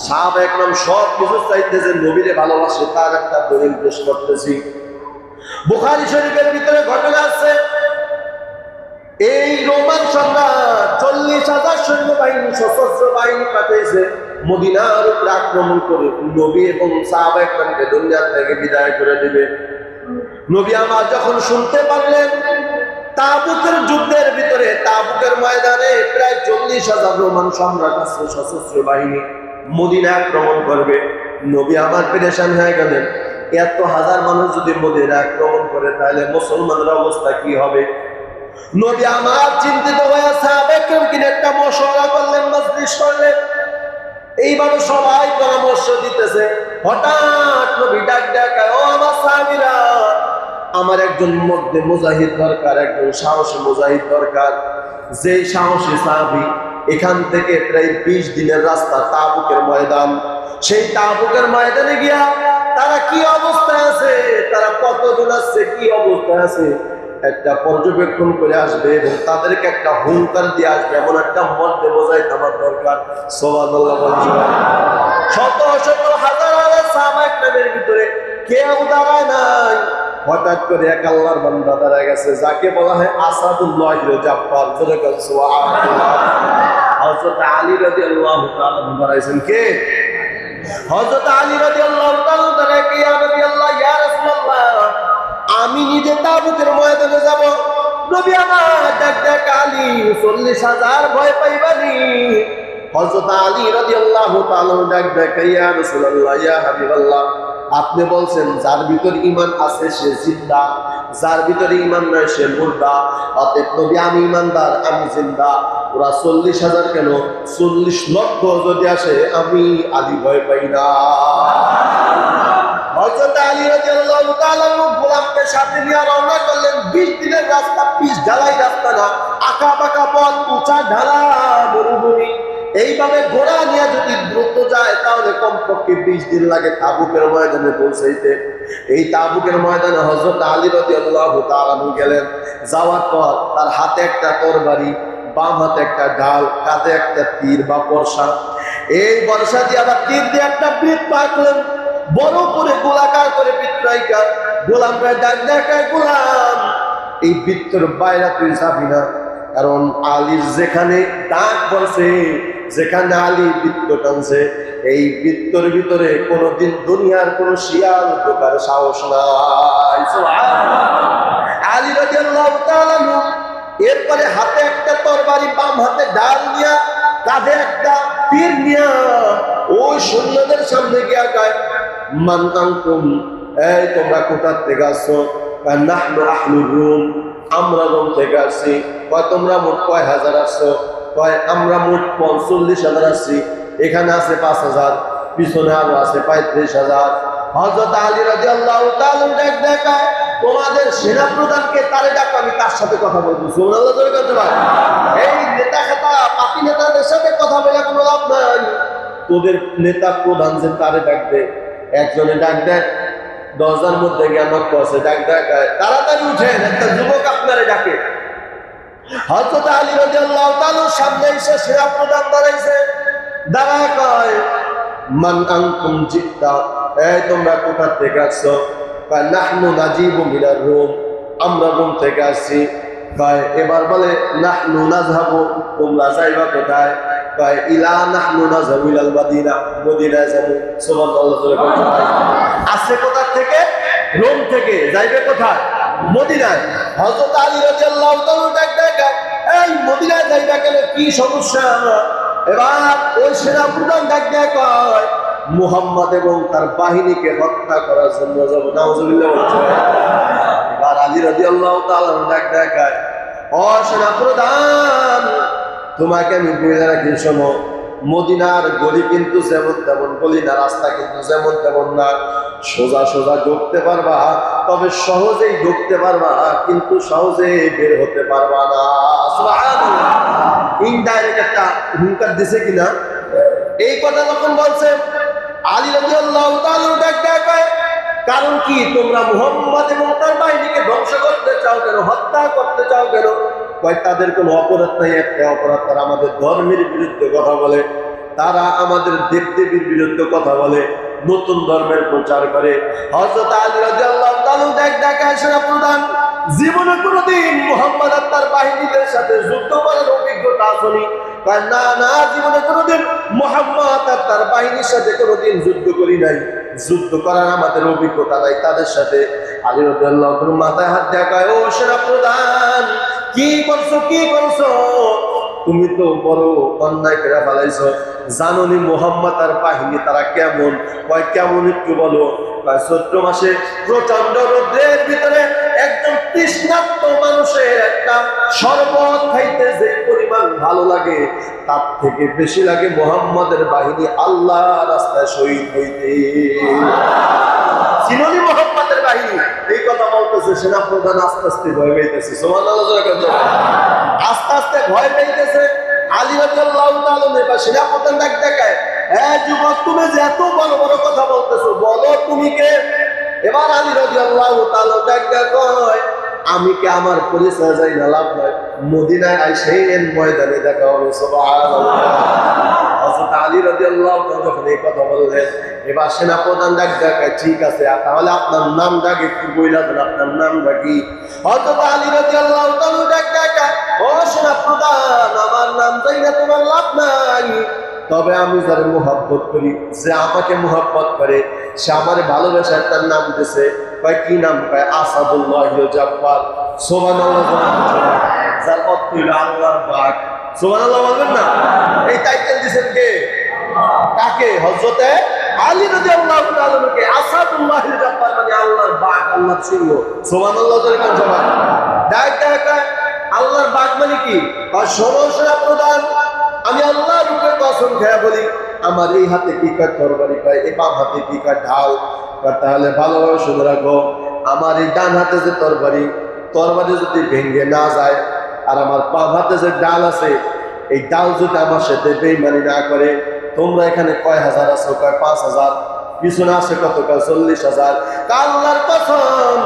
সাহাবা একরাম সব কিছু চাইতেছে নবীরে ভালোবাসে, তার একটা দলিল পেশ করতেছি। বুখারী শরীফের ভিতরে ঘটনা আছে, এই রোমান সম্রাট 40,000 সৈন্যবাহিনী সশস্ত্র বাহিনী পাঠিয়েছে মদিনার উপরে আক্রমণ করে নবী এবং সাহাবা একরামকে দুনিয়া থেকে বিদায় করে দিবে। নবী আমার যখন শুনতে পারলেন তাবুকের যুদ্ধের ভিতরে, তাবুকের ময়দানে প্রায় 40,000 রোমান সম্রাট আছে সশস্ত্র বাহিনী মদিনা আক্রমণ করবে, নবী আমার পেরেশান হয়ে গেলেন। এত হাজার মানুষ যদি মদিনা আক্রমণ করে তাহলে মুসলমানদের অবস্থা কি হবে? নবী আমার চিন্তিত হয়ে সাহাবায়ে একটা মশওয়ারা করলেন, মজলিস করলেন। এইভাবে সবাই পরামর্শ দিতেছে। হঠাৎ নবী ডাক ডাকায়, ও আমার সাহাবীরা, আমার একজন মধ্যে মুজাহিদ দরকার, একজন সাহসী মুজাহিদ দরকার। যেই সাহসী সাহাবী, এখান থেকে প্রায় 20 দিনের রাস্তা তাবুকের ময়দান, সেই তাবুকের ময়দানে গিয়া তারা কি অবস্থায় আছে, তারা কতজন আছে, কি অবস্থায় আছে একটা পর্যবেক্ষণ করে আসবে এবং তাদেরকে একটা হুঙ্কার দিয়ে আসবে, এমন একটা মধ্যে মুজাহিদ আমার দরকার। সুবহানাল্লাহ। শত শত হাজার হাজার সাহাবায়ে কেরামের ভিতরে কেউ দাঁড়ায় নাই। হঠাৎ করে এক আল্লাহর বান্দা দাঁড়ায় গেছে, যাকে বলা হয় আসাদুল্লাহিল জাব্বার। সুবহানাল্লাহ। হযরত আলী রাদিয়াল্লাহু তাআলা দাঁড়াইছেন। কে? হযরত আলী রাদিয়াল্লাহু তাআলা দাঁড়ায়, কে? ইয়া নবী আল্লাহ, ইয়া রাসূলুল্লাহ, আমি নিজে তাবুকের ময়দানে যাব। নবী আমার ডাক ডাক, আলী 40,000 ভয় পাইবানি। হযরত আলী রাদিয়াল্লাহু তাআলা ডাক ডাক, ইয়া রাসূলুল্লাহ, ইয়া হাবিবাল্লাহ, আপনি বলছেন যার ভিতর ঈমান আছে সে জিন্দা, যার ভিতরে ঈমান নাই সে মুর্দা। অতএব নবী আমি ঈমানদার, আমি জিন্দা। ওরা 40,000 কেন, 40 লক্ষ যদি আসে আমি আলী ভয় পাই না। হযরত আলী রাদিয়াল্লাহু তাআলা গোলামকে সাথে নিয়ে রওনা করলেন। 20 দিনের রাস্তা, পিচ ঢালাই রাস্তা না, আঁকা বাঁকা পথ, উঁচা ঢালা মরুভূমি। এইভাবে ঘোড়া নিয়ে যদি দ্রুত যায় তাহলে কমপক্ষে 20 দিন লাগে তাবুকের ময়দানে পৌঁছাইতে। এই তাবুকের ময়দানে হযরত আলী রাদিয়াল্লাহু তাআলা গেলেন। যাওয়ার পর তার হাতে একটা তরবারি, বাম হাতে একটা ঢাল, কাঁধে একটা তীর বা বর্শা। এই বর্শা দিয়ে আবার তীর দিয়ে একটা বৃত্ত আঁকলেন, বড় করে গোলাকার করে বৃত্ত আঁকা। গোলামকে ডাক দেখায়, গোলাম এই বৃত্তের বাইরে তুই যাবি না, কারণ আলীর যেখানে ডাক বলছে, যেখানে আলী বৃত্ত টানছে, এই বৃত্তর ভিতরে কোনোদিন দুনিয়ার কোন শিয়াল ঢোকার সাহস নাই। আলী রাদিয়াল্লাহু তাআলা এরপরে হাতে একটা তরবারি, বাম হাতে ঢাল নিয়া, কাঁধে একটা তীর নিয়া ওই সৈন্যদের সামনে গিয়া কয়, মান আনতুম, এই তোমরা কোথা থেকে আসছো? নাহনু আহলুর রুম, আমরা রোম থেকে আসছি। কয় তোমরা মোট কয় হাজার আসছো? কয় আমরা মোট 45,000 আসছি। এখানে আছে 5,000, পিছনে আরো আছে 35,000। হযরত আলী রাদিয়াল্লাহু তাআলা দেখায়, তোমাদের সেনা প্রধানকে তারে ডাকো, আমি তার সাথে কথা বলবো। সুবহানাল্লাহ। এই নেতা খাতা পাপী নেতাদের সাথে কথা বলে কোনো লাভ নাই। তোদের নেতা প্রধান যে তারে ডাকবে, একজনে ডাক দেয়, দরজার মধ্যে গিয়ে নক করছে, ডাক দেখায়, তাড়াতাড়ি উঠেন, একটা যুবক আপনারে ডাকে। হযরত আলী রাদিয়াল্লাহু তাআলার সামনে এসে সেনা প্রধান দাঁড়াইছে, দাঁড়ায় কয়, মান আনতুম জিত্তা, এই তোমরা কোথা থেকে আসছো? কয় নাহনু নাজিবু মিনার রুম, আমরা রোম থেকে আসছি। কয় এবার বলে নাহনু নাযহাবু, তোমরা যাইবা কোথায়? কয় ইলা নাহনু নাযহাবু ইলাল মদিনা, মদিনায় যাবো। সুবহানাল্লাহ। আসছে কোথা থেকে? রোম থেকে। যাইবে কোথায়? মদিনায়। হযরত আলী রাদিয়াল্লাহু তাআলা ডাক দেখায়, এই মদিনায় যাইবা কেন, কি সমস্যা? এবার ওই সেনা প্রধান ডাক দেয়, কয় মুহাম্মদ এবং তার বাহিনীকে হত্যা করার জন্য যাবো। নাউজুবিল্লাহ। এবার আলী রাদিয়াল্লাহু তাআলা ডাক দেখায়, ও সেনা প্রধান, তোমাকে আমি বলে রাখি, শোনো, মদিনার গলি কিন্তু যেমন তেমন গলি না, রাস্তা কিন্তু যেমন তেমন না। সোজা সোজা ঢুকতে পারবা, তবে সহজেই ঢুকতে পারবা, কিন্তু সহজে বের হতে পারবা না। সুবহানাল্লাহ। ইনডাইরেক্ট একটা হুঙ্কার দিছে কিনা? এই কথা যখন বলছে, আলী রাদিয়াল্লাহু তাআলা ডাক দেখায়, কারণ কি তোমরা মুহাম্মদ এবং তার বাহিনীকে ধ্বংস করতে চাও কেন, হত্যা করতে চাও কেন? কয় তাদের কোনো অপরাধ নাই, একটা অপরাধ, তারা আমাদের ধর্মের বিরুদ্ধে কথা বলে। তারা আমাদের দেবদেবীর বিরুদ্ধে কথা বলে, নতুন ধর্মের প্রচার করে। হযরত আলী রাদিয়াল্লাহু তাআলা দেখায় সেনা প্রধান, জীবনে কোনোদিন মুহাম্মদ আর তার বাহিনীদের সাথে যুদ্ধ করার অভিজ্ঞতা আসেনি। না না, জীবনে কোনোদিন মুহাম্মদ আর তার বাহিনীর সাথে কোনোদিন যুদ্ধ করি নাই, যুদ্ধ করার আমাদের অভিজ্ঞতা নাই তাদের সাথে। আলী রাদিয়াল্লাহু তাআলা মাথায় হাত দেখায়, ও সেনা প্রধান, কি করছো কি করছো? তুমি তো বড় অন্যায় করে ফেলাইছো। জানোনি মুহাম্মদ আর বাহিনী তারা কেমন? কেমন একটু বলো। চৈত্র মাসে প্রচন্ড রোদ্রের ভিতরে একজন তৃষ্ণার্ত মানুষের একটা শরবত খাইতে যে পরিমাণ ভালো লাগে, তার থেকে বেশি লাগে মুহাম্মদের বাহিনী আল্লাহ রাস্তায় শহীদ হইতে। চিননি মুহাম্মদের বাহিনী? এই কথা বলতেছে সেনাপ্রধান আস্তে আস্তে ভয় পাইতেছে। সুবহানাল্লাহ, আস্তে আস্তে ভয় পাইতেছে। আলী রাদিয়াল্লাহু তাআলা এবার সেনাপ্রধান দেখায়, হ্যাঁ যুবক, তুমি যে এত বড় বড় কথা বলতেছো, বলো তুমি কে? এবার আলী রাদিয়াল্লাহু তাআলা কয়, আমি কে? আমার পরিচয় যাই না, লাভ নাই। মদিনায় আইসে ময়দানে দেখা হবে। সুবহানাল্লাহ। হযরত আলী রাদিয়াল্লাহু তাআলা যখন এই কথা বললেন, এবার সেনাপ্রধান দেখায়, ঠিক আছে, তাহলে আপনার নামটা একটু বইলা দেন, আপনার নামটা কি? হযরত আলী রাদিয়াল্লাহু তাআলা দেখায়, ও সেনাপ্রধান, আমার নাম জানি না, তোমার লাভ নাই। তবে আমি যারা মুহাব্বত করি, যে আমাকে মুহাব্বত করে, সে আমার ভালোবাসার তার নাম দিয়েছে। কয় কি নাম? কয় আসাদুল্লাহিল জাব্বার। সুবহানাল্লাহ। যার অর্থ হইল আল্লাহর বাঘ। সুবহানাল্লাহ বলবেন না? এই টাইটেল দিয়েছেন কে? কাকে? হযরতে আলী রাদিয়াল্লাহু তাআলা কে আসাদুল্লাহিল জাব্বার, মানে আল্লাহর বাঘ, আল্লাহর সিংহ। সুবহানাল্লাহ বলেন সবাই। দেখা আল্লাহর বাঘ মানে কি? আর সমস্যা প্রধান, আমি আল্লাহর উপরে কসম খেয়ে বলি, আমার এই হাতে কি কয় তরবারি, কয় এই বাম হাতে কি কয় ঢাল। তাহলে ভালোভাবে শুনে রাখো, আমার এই ডান হাতে যে তরবারি যদি ভেঙে না যায়, আর আমার বাম হাতে যে ডাল আছে, এই ডাল যদি আমার সাথে বেইমানি না করে, তোমরা এখানে কয় হাজার আছো? কয় 5,000। পিছনে আছে কত? কয় 40,000। আল্লাহর কসম,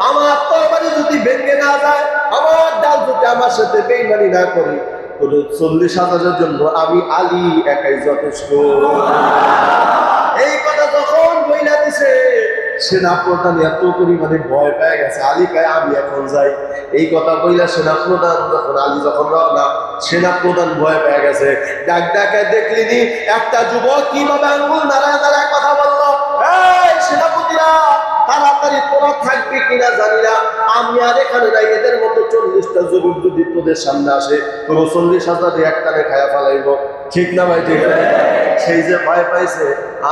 আমার তরবারি যদি ভেঙে না যায়, আমার ডাল যদি আমার সাথে বেইমানি না করে, 40,000-এর জন্য আমি আলী একাই যথেষ্ট। এই কথা যখন বইলা দিছে, সেনাপ্রধান এত পরিমাণে ভয় পেয়ে গেছে। আলী কয়, আমি এখন যাই। এই কথা বইলা সেনাপ্রধান যখন আলী যখন রওনা, সেনাপ্রধান ভয় পেয়ে গেছে। ডাকায় দেখলিনি একটা যুবক কিভাবে আঙ্গুল নাড়ায় নাড়ায় কথা বললো, এই সেনাপতিরা, তাড়াতাড়ি তোরা থাকবে কিনা জানি না, আমি আর এখানে নাই। এদের মতো 40টা যুবক যদি তোদের সামনে আসে, তোর 40,000 একটানে খায়া ফেলাইব। ঠিক না ভাই? ঠিক না? সেই যে ভয় পাইছে,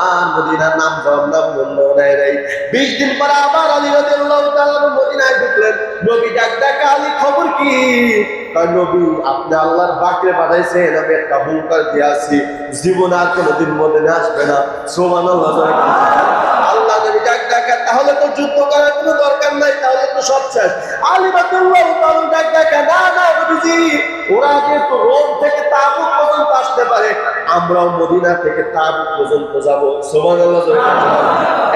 আর মদিনার নাম নাম মনে নাই। 20 দিন পরে আবার আলী রাদিয়াল্লাহু তাআলা মদিনায় ঢুকলেন। নবী ডাকা, আলী খবর কি? নবী, আপনি আল্লাহর বাকরে পাঠাইছেন, আমি একটা হুঙ্কার দিয়ে আসি, জীবন আর কোনোদিন মদিনা আসবে না। সুবহানাল্লাহ। আল্লাহ নবী ডাকা, তাহলে তো যুদ্ধ করার কোনো দরকার নাই, তাহলে তো সব শেষ। আলী রাদিয়াল্লাহু তাআলা ডাকা, না না নবীজি, ওরা যেহেতু রোম থেকে তাবুক পর্যন্ত আসতে পারে, আমরাও মদিনা থেকে তাবুক পর্যন্ত যাব। সুবহানাল্লাহ।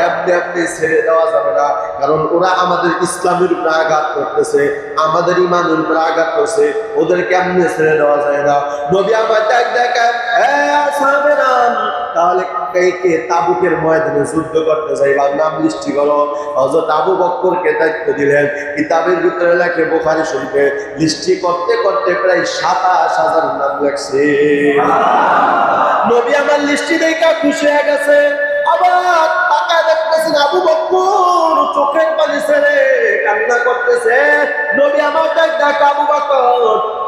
এমনি ছেড়ে দেওয়া যাবে না, কারণ ওরা আমাদের ইসলামের উপরে আঘাত করতেছে, আমাদের ইমানের উপরে আঘাত করছে, ওদেরকে এমনি ছেড়ে দেওয়া যায় না। নবী আমার দেখা, সাহাবেরা, তাহলে কে তাবুকের ময়দানে যুদ্ধ করতে যাইবার নাম লিস্টি করো। হযরত আবু বকরকে দায়িত্ব দিলেন। কিতাবের ভিতরে লেখে, বুখারী শরীফে লিস্টি করতে করতে প্রায় 27,000 নাম লেখছে। নবী আমার লিস্টি দেখা খুশি হয়ে গেছে। আবার তাকায় দেখতেছেন আবু বকর চোখের পানি ছেড়ে কান্না করতেছে। নবী আমার দেখা, আবু বকর,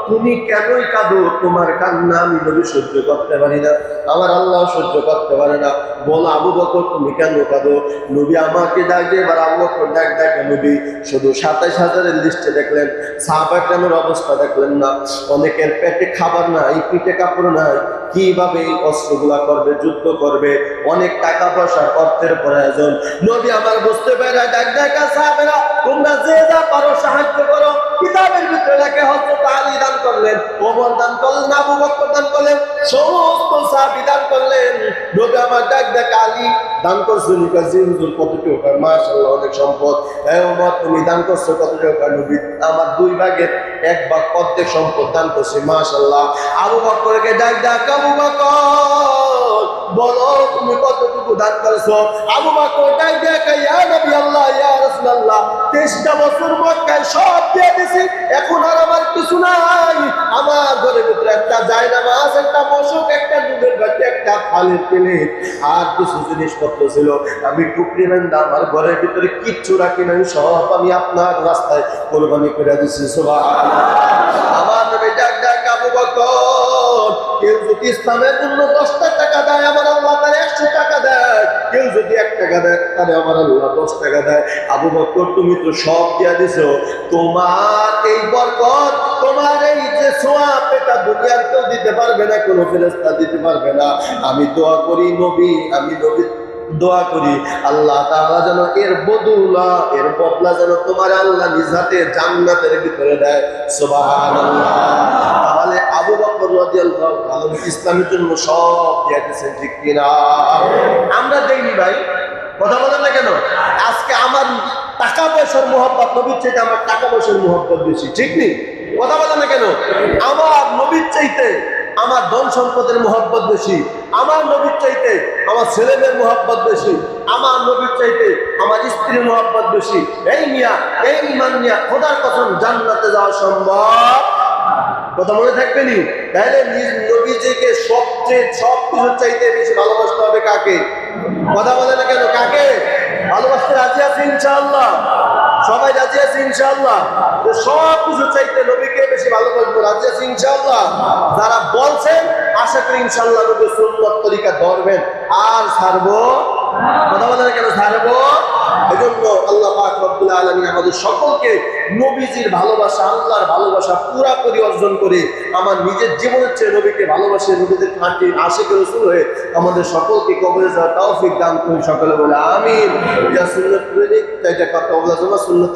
তুমি কেনই কাঁদো? তোমার কান্না আমি নবী সহ্য করতে পারি না, আমার আল্লাহ সহ্য করতে পারে না। বলো আবু বকর, তুমি কেন কাঁদো? নবী আমাকে ডাকে, এবার আবু বকর ডাকে, নবী শুধু 27,000-এর লিস্টে দেখলেন, সাহাবা কেরামের অবস্থা দেখলেন না? অনেকের পেটে খাবার নাই, পিঠে কাপড় নাই, কিভাবে এই অস্ত্রগুলা করবে, যুদ্ধ করবে, অনেক টাকা পয়সার অর্থের প্রয়োজন। নবী আমার বুঝতে পেরে ডাকা, সাহাবেরা তোমরা যে যা পারো সাহায্য করো। কিতাবের ভিতরে লেখে হযরত আলী দান করলেন, ওমর দান করলেন, আবু বকর দান করলেন, সমস্ত সাহাবী দান করলেন। নবী আমার ডাক দেখ আলী দান করছো জি হুজুর কতটুকু? মাশাআল্লাহ অনেক সম্পদ। এই উম্মত তুমি দান করছো কতটুকু? নবী আমার 2 ভাগের 1 ভাগ অর্ধেক সম্পদ দান করছি। মাশাআল্লাহ। আবু বকরকে ডাক দেখ আবু বকর বলো তুমি কতটুকু দান করছো? আবু বকর ডাক দেখ ইয়া নবী আল্লাহ ইয়া রাসূলুল্লাহ 23টা বছর মক্কায় সব দিয়ে দিছি, এখন আর আমার কিছু নাই। আমার ঘরের ভিতরে একটা জায়নামাজ, একটা মশক, একটা দুধের বাটি, একটা থালের প্লেট আর কিছু জিনিসপত্র ছিল। আমি টুকরি বান্ধা আমার ঘরের ভিতরে কিচ্ছু রাখি নাই, সব আমি আপনার রাস্তায় কোরবানি করে দিছি। সুবহানাল্লাহ। আমার নবী ডাক ডাক আবু বকর কেউ যদি ইসলামের জন্য 10টা টাকা দেয় আমার আল্লাহ তার 100 টাকা দেয়, কেউ যদি 1 টাকা দেয় তাহলে আমার আল্লাহ 10 টাকা দেয়। আবু বকর তুমি তো সব দিয়া দিছো, তোমার এই বরকত, তোমার এই যে সওয়াব এটা দুনিয়ার কেউ দিতে পারবে না, কোনো ফেরেশতা দিতে পারবে না। আমি দোয়া করি নবী, আমি নবী দোয়া করি আল্লাহ তাআলা যেন এর বদলা, এর বদলা যেন তোমার আল্লাহ নিজ হাতে জান্নাতের ভিতরে দেয়। সুবহানাল্লাহ। তাহলে আবু বকর রাদিয়াল্লাহু তাআলা ইসলামের জন্য সব দিয়ে দিয়েছেন, ঠিক কিনা? আমরা দেইনি ভাই, কথা বলেন না কেন? আজকে আমার টাকা পয়সার মহব্বত নবীর চাইতে আমার টাকা পয়সার মহব্বত বেশি, ঠিক নেই? কথা বলেন না কেন? আমার নবীর চাইতে আমার ধন সম্পদের মহব্বত বেশি, আমার নবীর চাইতে আমার ছেলেদের মহব্বত বেশি, আমার নবীর চাইতে আমার স্ত্রীর মহব্বত বেশি। এই মিয়া, এই ইমান নিয়া খোদার কসম জান্নাতে যাওয়া সম্ভব? কথা মনে থাকবে নি? তাহলে নিজ নবীজিকে সবচেয়ে সবকিছুর চাইতে বেশি ভালোবাসতে হবে কাকে? কথা বলে না কেন? কাকে ভালোবাসতে রাজি আছে ইনশাআল্লাহ? সবাই রাজি আছে ইনশাআল্লাহ? যে সব কিছু চাইতে নবীকে বেশি ভালোবাসবো, রাজি আছে ইনশাআল্লাহ? যারা বলছেন আশা করি ইনশাআল্লাহ নবীর সুন্নাত তরিকা ধরবেন আর ছাড়বো। কথা বলে না কেন? ছাড়বো। এজন্য আল্লাহ পাক রব্বুল আলামিন আমাদের সকলকে নবীজির ভালোবাসা, আল্লাহর ভালোবাসা পুরোপুরি অর্জন করে আমার নিজের জীবনের চেয়ে নবীকে ভালোবাসে, নবীদের খাঁটি আশিক রাসূল হয়ে আমাদের সকলকে কবরে যাওয়ার তৌফিক দান করুন। সকলে বলে আমিন। যা সুন্নাত প্রেরিত তাই কথা বলা সুন্নাত